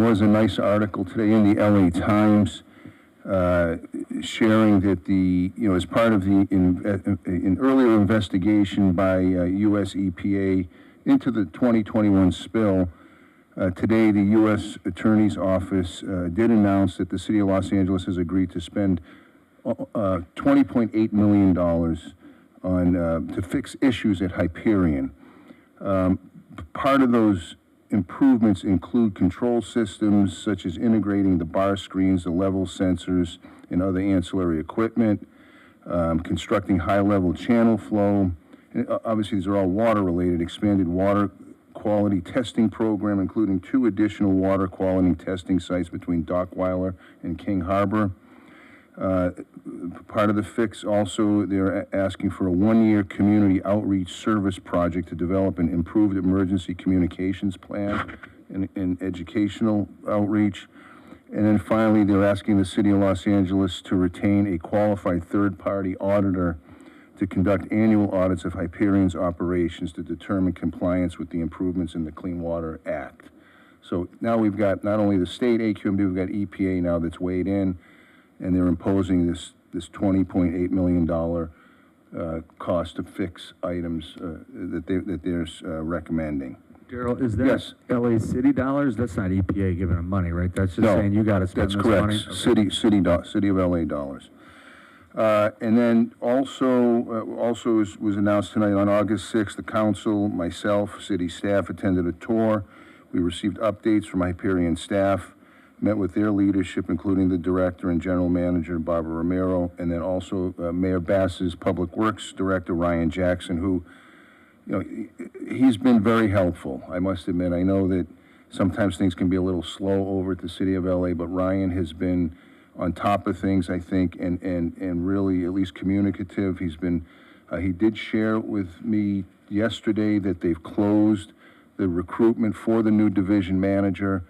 was a nice article today in the LA Times sharing that as part of an earlier investigation by U.S. EPA into the 2021 spill, today the U.S. Attorney's Office did announce that the City of Los Angeles has agreed to spend $20.8 million to fix issues at Hyperion. Part of those improvements include control systems such as integrating the bar screens, the level sensors, and other ancillary equipment, constructing high-level channel flow. And obviously, these are all water-related, expanded water quality testing program, including 2 additional water quality testing sites between Dockweiler and King Harbor. Part of the fix also, they're asking for a 1-year community outreach service project to develop an improved emergency communications plan and educational outreach. And then finally, they're asking the City of Los Angeles to retain a qualified third-party auditor to conduct annual audits of Hyperion's operations to determine compliance with the improvements in the Clean Water Act. So now we've got not only the state AQMD, we've got EPA now that's weighed in, and they're imposing this $20.8 million cost to fix items that they're recommending. Daryl, is that Yes. LA City dollars? That's not EPA giving them money, right? That's just saying you got to spend That's this correct. money? Okay. City of LA dollars. And then also was announced tonight on August 6th, the council, myself, city staff attended a tour. We received updates from Hyperion staff, met with their leadership, including the director and general manager, Barbara Romero, and then also Mayor Bass's Public Works Director, Ryan Jackson, who, he's been very helpful, I must admit. I know that sometimes things can be a little slow over at the City of LA, but Ryan has been on top of things, I think, and really at least communicative. He's been, he did share with me yesterday that they've closed the recruitment for the new division manager.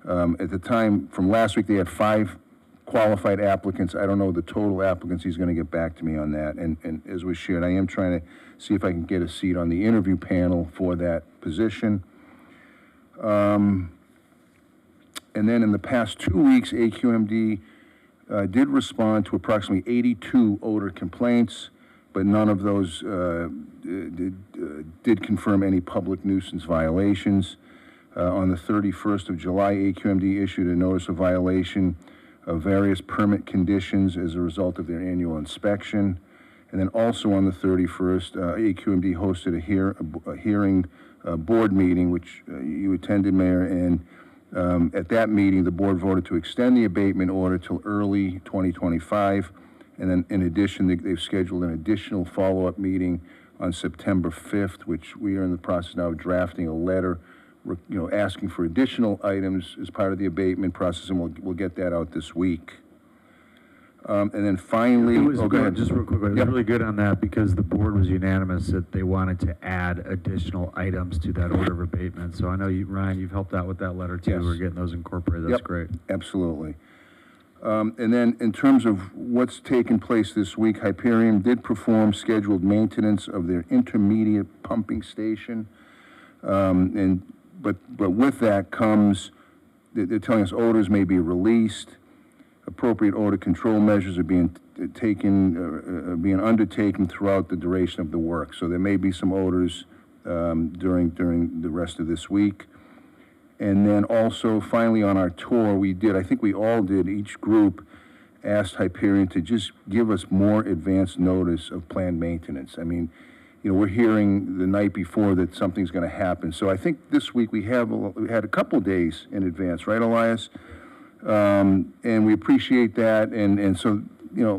At the time, from last week, they had 5 qualified applicants. I don't know the total applicants. He's going to get back to me on that. And as was shared, I am trying to see if I can get a seat on the interview panel for that position. And then in the past 2 weeks, AQMD did respond to approximately 82 odor complaints, but none of those did confirm any public nuisance violations. On the 31st of July, AQMD issued a notice of violation of various permit conditions as a result of their annual inspection. And then also on the 31st, AQMD hosted a hearing board meeting, which you attended, Mayor, and at that meeting, the board voted to extend the abatement order till early 2025. And then in addition, they've scheduled an additional follow-up meeting on September 5th, which we are in the process now of drafting a letter asking for additional items as part of the abatement process, and we'll get that out this week. And then finally, Go ahead. Just real quick, it was really good on that because the board was unanimous that they wanted to add additional items to that order of abatement. So I know you, Ryan, you've helped out with that letter too. Yes. We're getting those incorporated. That's great. Absolutely. And then in terms of what's taken place this week, Hyperion did perform scheduled maintenance of their intermediate pumping station. But with that comes, they're telling us odors may be released, appropriate odor control measures are being undertaken throughout the duration of the work. So there may be some odors during the rest of this week. And then also, finally, on our tour, I think we all did, each group asked Hyperion to just give us more advanced notice of planned maintenance. I mean, we're hearing the night before that something's going to happen. So I think this week we had a couple days in advance, right, Elias? And we appreciate that. And so,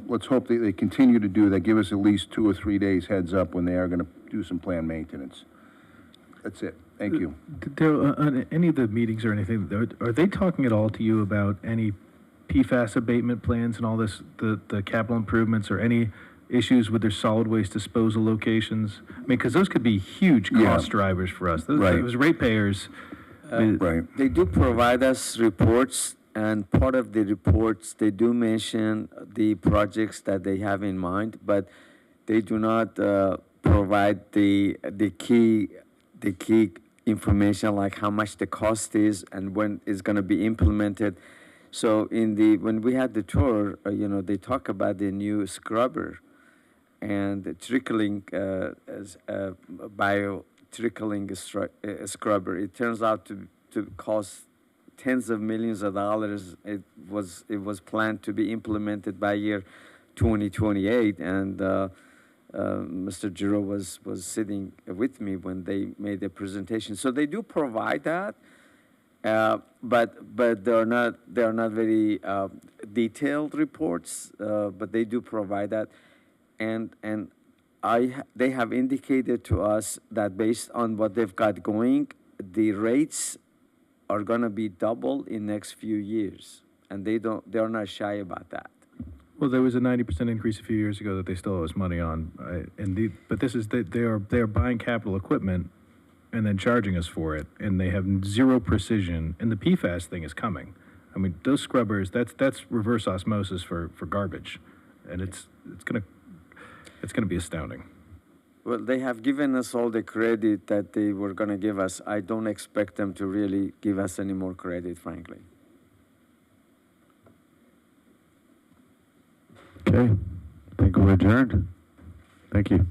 let's hope they continue to do that. Give us at least 2 or 3 days heads up when they are going to do some planned maintenance. That's it. Thank you. Daryl, on any of the meetings or anything, are they talking at all to you about any PFAS abatement plans and all this, the capital improvements, or any issues with their solid waste disposal locations? I mean, because those could be huge cost drivers for us. Those ratepayers. Right. They do provide us reports, and part of the reports, they do mention the projects that they have in mind, but they do not provide the key information like how much the cost is and when it's going to be implemented. So when we had the tour, they talk about the new scrubber and the trickling bio trickling scrubber. It turns out to cost tens of millions of dollars. It was planned to be implemented by year 2028, and Mr. Giro was sitting with me when they made the presentation. So they do provide that, but they're not very detailed reports. But they do provide that, and they have indicated to us that based on what they've got going, the rates are going to be double in next few years, and they're not shy about that. Well, there was a 90% increase a few years ago that they still owe us money on, but this is they are buying capital equipment and then charging us for it, and they have zero precision. And the PFAS thing is coming. I mean, those scrubbers, that's reverse osmosis for garbage, and it's gonna be astounding. Well, they have given us all the credit that they were going to give us. I don't expect them to really give us any more credit, frankly. Okay, I think we're adjourned. Thank you.